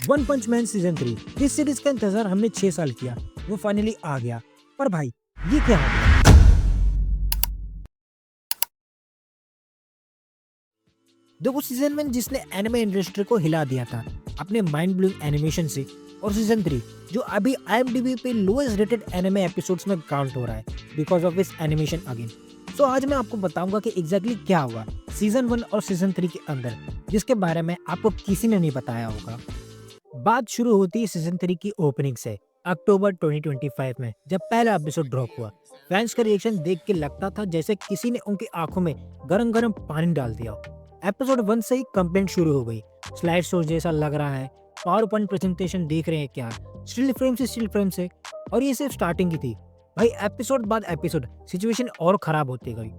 One पंच man season 3। जिस series का इंतजार हमने 6 साल किया वो फाइनली आ गया। पर भाई ये क्या हो गया? देखो सीजन 1 जिसने एनिमे इंडस्ट्री को हिला दिया था अपने माइंड ब्लोइंग एनिमेशन से, और सीजन 3 जो अभी IMDb पे लोएस्ट रेटेड एनिमे एपिसोड्स में काउंट हो रहा है बिकॉज ऑफ इस एनिमेशन अगेन। सो आज मैं आपको बताऊंगा कि एग्जैक्टली क्या हुआ सीजन 1 और सीजन 3 के अंदर, जिसके बारे में आपको किसी ने नहीं बताया होगा। बात शुरू होती है सीजन 3 की ओपनिंग से। अक्टूबर 2025 में जब पहला एपिसोड ड्रॉप हुआ, फैंस का रिएक्शन देख के लगता था जैसे किसी ने उनकी आंखों में गरम गरम पानी डाल दिया। एपिसोड 1 से ही कंप्लेंट शुरू हो गई, स्लाइड शो जैसा लग रहा है, पावर पॉइंट प्रेजेंटेशन देख रहे हैं क्या, स्टिल फ्रेम से, और ये सिर्फ स्टार्टिंग की थी। भाई एपिसोड बाद एपिसोड सिचुएशन और खराब होती गई,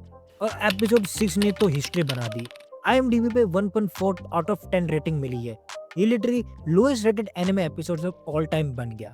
और एपिसोड 6 ने तो हिस्ट्री बना दी। IMDb पे 1.4 आउट ऑफ 10 रेटिंग मिली है। ये literally lowest rated anime episode of all time बन गया।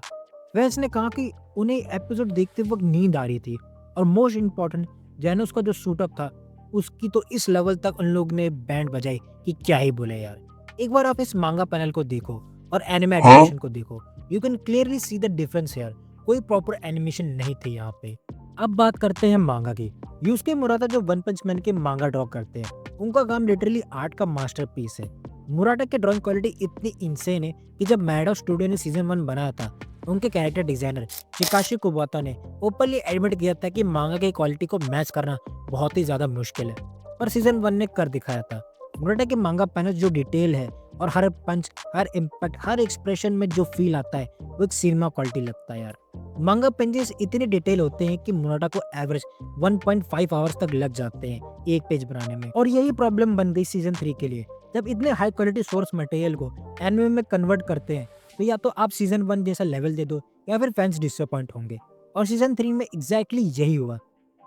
फैंस ने कहा कि उन्हें एपिसोड देखते वक्त नींद आ रही थी, और मोस्ट इम्पोर्टेंट जेनोस का जो शूटअप था उसकी तो इस लेवल तक उन लोग ने बैंड बजाई कि क्या ही बोले यार। एक बार आप इस मांगा पैनल को देखो और एनिमे एनिमेशन को देखो, you can clearly see the difference here. कोई प्रॉपर एनिमेशन नहीं थी यहाँ पे। अब बात करते हैं मांगा की। यूसुके मुराटा जो वन पंच मैन के मांगा ड्रॉ करते हैं, उनका काम लिटरली आर्ट का मास्टरपीस है। मुराटा की ड्राइंग क्वालिटी इतनी इंसेन है कि जब मैडो स्टूडियो ने सीजन 1 बनाया था, उनके कैरेक्टर डिजाइनर शिकाशी कुबाता ने ओपनली एडमिट किया था कि मांगा की क्वालिटी को मैच करना बहुत ही ज्यादा मुश्किल है, पर सीजन 1 ने कर दिखाया था। मुराटा के मांगा पैनल जो डिटेल है और हर पंच, हर इम्पैक्ट, हर एक्सप्रेशन में जो फील आता है वो एक सिनेमा क्वालिटी लगता है यार। मांगा पेजेस इतने डिटेल होते हैं कि मुराटा को एवरेज 1.5 आवर्स तक लग जाते हैं एक पेज बनाने में, और यही प्रॉब्लम बन गई सीजन 3 के लिए। जब इतने हाई क्वालिटी सोर्स मटेरियल को एनिमे में कन्वर्ट करते हैं तो या तो आप सीजन 1 जैसा लेवल दे दो या फिर फैंस डिसअपॉइंट होंगे, और सीजन 3 में एग्जैक्टली यही हुआ।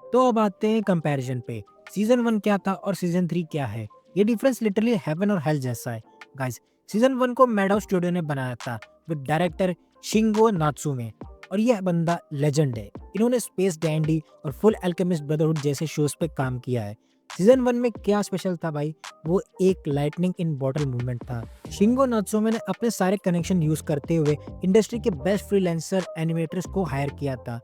तो अब आते हैं कंपैरिजन पे। सीजन 1 क्या था और सीजन 3 क्या है। ये डिफरेंस लिटरली हेवन और हेल जैसा है गाइस। सीजन 1 को मैडो स्टूडियो ने बनाया था विद डायरेक्टर शिंगो नात्सुमे, और यह बंदा लेजेंड है। इन्होंने स्पेस डैंडी और फुल अल्केमिस्ट ब्रदरहुड जैसे शोज पे काम किया है। सीजन 1 में क्या स्पेशल था भाई, वो एक लाइटनिंग इन बॉटल मूवमेंट था। शिंगो नात्सुमे ने अपने सारे कनेक्शन यूज करते हुए इंडस्ट्री के बेस्ट फ्रीलांसर एनिमेटर्स को हायर किया था।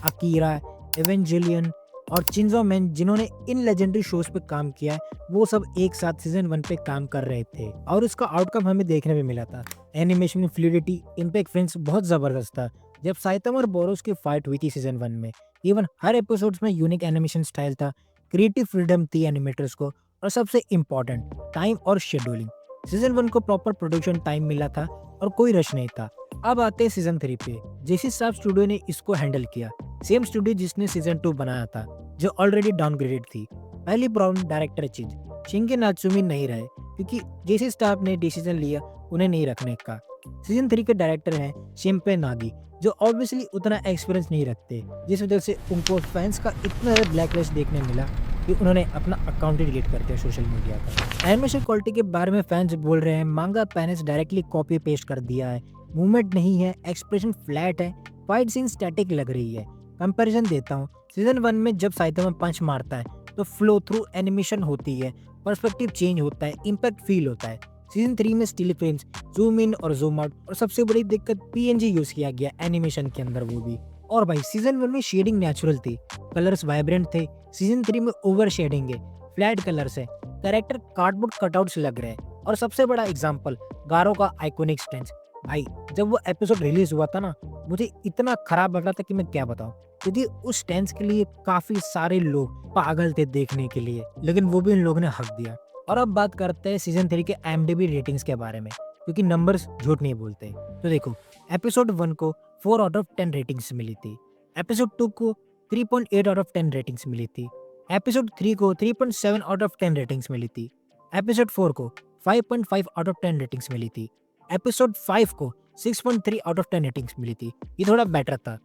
अकीरा, एवेंजेलियन और चिंजो मैन, जिन्होंने इन लेजेंडरी शोज पे काम किया है, वो सब एक साथ सीजन 1 पे काम कर रहे थे, और उसका आउटकम हमें देखने में मिला था। एनिमेशन में फ्लूइडिटी, इम्पैक्ट फ्रेम्स बहुत जबरदस्त था। जब साइतामा और बोरोस की फाइट हुई थी सीजन 1 में, इवन हर एपिसोड्स में यूनिक एनिमेशन स्टाइल था, क्रिएटिव फ्रीडम थी एनिमेटर्स को, और सबसे इम्पोर्टेंट टाइम और शेड्यूलिंग। सीजन 1 को प्रॉपर प्रोडक्शन टाइम मिला था और कोई रश नहीं था। अब आते हैं सीजन 3 पे। जेसी साब स्टूडियो ने इसको हैंडल किया, सेम स्टूडियो जिसने सीजन 2 बनाया था, जो ऑलरेडी डाउनग्रेडेड थी। पहली प्रॉब्लम डायरेक्टर चीज, शिंगे नात्सुमी नहीं रहे क्योंकि जेसी स्टाफ ने डिसीजन लिया उन्हें नहीं रखने का। सीजन 3 के डायरेक्टर हैं शिंपे नागी, जो ऑब्वियसली उतना एक्सपीरियंस नहीं रखते, जिस वजह से उनको फैंस का इतना ब्लैकलिस्ट देखने मिला कि उन्होंने अपना अकाउंट ही डिलीट कर दिया सोशल मीडिया का। एनिमेशन क्वालिटी के बारे में फैंस बोल रहे हैं मांगा पैनल्स डायरेक्टली कॉपी पेस्ट कर दिया है, मूवमेंट नहीं है, एक्सप्रेशन फ्लैट है, फाइट सीन स्टैटिक लग रही है। कंपैरिजन देता हूँ, सीजन 1 में जब साइतामा पंच मारता है तो फ्लो थ्रू एनिमेशन होती है, पर्सपेक्टिव चेंज होता है, इम्पैक्ट फील होता है। सीजन 3 में स्टिल फ्रेम्स, जूम इन और जूम आउट, और सबसे बड़ी दिक्कत PNG यूज किया गया एनिमेशन के अंदर, वो भी। और भाई सीजन 1 में शेडिंग नेचुरल थी, कलर्स वाइब्रेंट थे। सीजन 3 में ओवर शेडिंग है, फ्लैट कलर्स है, कैरेक्टर कार्डबोर्ड कटआउट्स लग रहे हैं, और सबसे बड़ा एग्जांपल गारो का आइकॉनिक स्टेंस। भाई जब वो एपिसोड रिलीज हुआ था ना, मुझे इतना खराब लग रहा था कि मैं क्या बताऊं, क्योंकि उस स्टेंस के लिए काफी सारे लोग पागल थे देखने के लिए, लेकिन वो भी इन लोगों ने हक दिया। और अब बात करते हैं सीजन 3 के IMDb रेटिंग्स के बारे में, क्योंकि नंबर्स झूठ नहीं बोलते। तो देखो, एपिसोड 1 को 4 आउट ऑफ 10 रेटिंग्स मिली थी, एपिसोड 2 को 3.8 आउट ऑफ 10 रेटिंग्स मिली थी, एपिसोड 3 को 3.7 आउट ऑफ 10 रेटिंग्स मिली थी, एपिसोड 4 को 5.5 आउट ऑफ 10 रेटिंग्स मिली थी, एपिसोड 5 को 6.3 आउट ऑफ 10 रेटिंग्स मिली थी, ये थोड़ा बेटर था।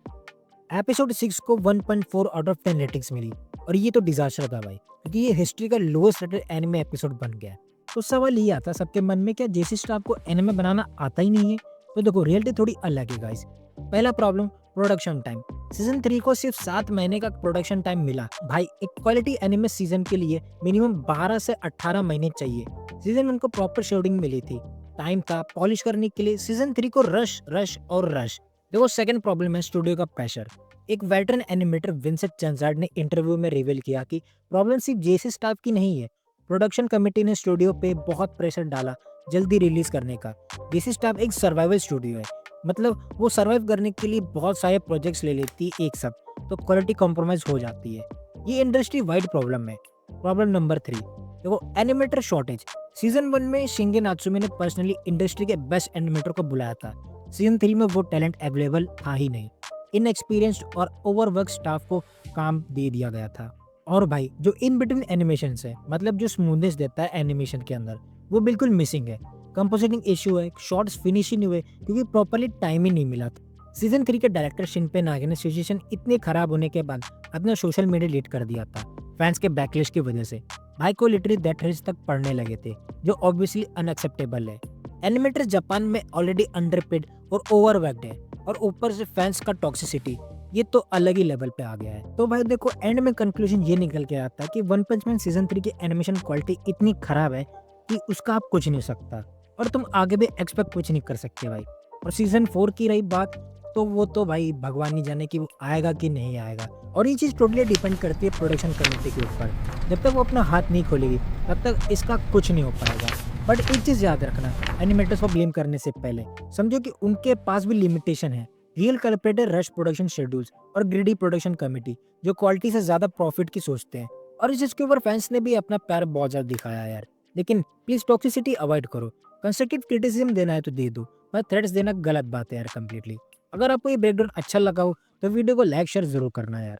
एपिसोड 6 को 1.4 आउट ऑफ 10 रेटिंग्स मिली, और ये तो डिजास्टर था भाई, क्योंकि ये हिस्ट्री का लोएस्ट रेटेड एनिमे एपिसोड बन गया। तो सवाल ये आता सबके मन में, क्या जेसी स्टाफ को एनिमे बनाना आता ही नहीं है? तो देखो, रियलिटी थोड़ी अलग है गाइस। पहला प्रॉब्लम, प्रोडक्शन टाइम। सीजन 3 को सिर्फ 7 महीने का प्रोडक्शन टाइम मिला। भाई एक क्वालिटी एनिमे सीजन के लिए मिनिमम 12 से 18 महीने चाहिए। सीजन 1 को प्रॉपर शेड्यूलिंग मिली थी, टाइम था पॉलिश करने के लिए सीजन 3 को रश रश और रश। देखो सेकंड प्रॉब्लम है स्टूडियो का प्रेशर। एक वेटरन एनिमेटर विंसेंट चंजार्ड ने इंटरव्यू में रिवील किया कि प्रॉब्लम सिर्फ जेसी स्टाफ की नहीं है। प्रोडक्शन कमेटी ने स्टूडियो पे बहुत प्रेशर डाला जल्दी रिलीज करने का। जेसी स्टाफ एक सर्वाइवल स्टूडियो है, मतलब वो सर्वाइव करने के लिए बहुत सारे प्रोजेक्ट्स ले लेती है एक साथ, तो क्वालिटी कॉम्प्रोमाइज हो जाती है। ये इंडस्ट्री वाइड प्रॉब्लम है। प्रॉब्लम नंबर 3, देखो एनिमेटर शॉर्टेज। सीजन 1 में शिंगे नात्सुमी ने पर्सनली इंडस्ट्री के बेस्ट एनिमेटर को बुलाया था। सीजन 3 में वो टैलेंट अवेलेबल था ही नहीं। इनएक्सपीरियंस्ड और ओवरवर्क स्टाफ को काम दे दिया गया था। और भाई जो इन बिटवीन एनिमेशन है, मतलब जो स्मूथनेस देता है एनिमेशन के अंदर, वो बिल्कुल मिसिंग है। कंपोजिटिंग इशू है, शॉर्ट्स फिनिश ही नहीं हुए क्योंकि प्रॉपर्ली टाइम ही नहीं मिला था। सीजन 3 के डायरेक्टर शिनपे नागे ने सिचुएशन इतनी खराब होने के बाद अपना सोशल मीडिया डिलीट कर दिया था फैंस के बैकलिश की वजह से। भाई को लिटरली डेथ रेट्स तक पड़ने लगे थे, जो ऑब्वियसली अनएक्सेप्टेबल है। एनिमेटर जापान में ऑलरेडी अंडरपेड और ओवरवर्कड है, और ऊपर से फैंस का टॉक्सिसिटी, ये तो अलग ही लेवल पे आ गया है। तो भाई देखो एंड में कंक्लूजन ये निकल के आता है कि वन पंच मैन सीजन 3 की एनिमेशन क्वालिटी इतनी खराब है कि उसका आप कुछ नहीं सकता, और तुम आगे भी एक्सपेक्ट कुछ नहीं कर सकते भाई। और सीजन 4 की रही बात, तो वो तो भाई भगवान ही जाने कि वो आएगा कि नहीं आएगा, और ये चीज़ टोटली डिपेंड करती है प्रोडक्शन कमेटी के ऊपर। जब तक वो अपना हाथ नहीं खोलेगी तब तक इसका कुछ नहीं हो पाएगा। बट एक चीज़ याद रखना, एनिमेटर्स को ब्लेम करने से पहले समझो कि उनके पास भी लिमिटेशन है। रियल कल्प्रेट है रश प्रोडक्शन शेड्यूल्स और ग्रीडी प्रोडक्शन कमेटी, जो क्वालिटी से ज़्यादा प्रॉफिट की सोचते हैं। और इस चीज़ के ऊपर फैंस ने भी अपना प्यार बहुत ज़्यादा दिखाया यार। लेकिन प्लीज़ टॉक्सिसिटी अवॉइड करो। कंस्ट्रक्टिव क्रिटिसिज्म देना है तो दे दो, पर थ्रेट्स देना गलत बात है यार कम्प्लीटली। अगर आपको ये ब्रेकडाउन अच्छा लगा हो तो वीडियो को लाइक शेयर जरूर करना यार।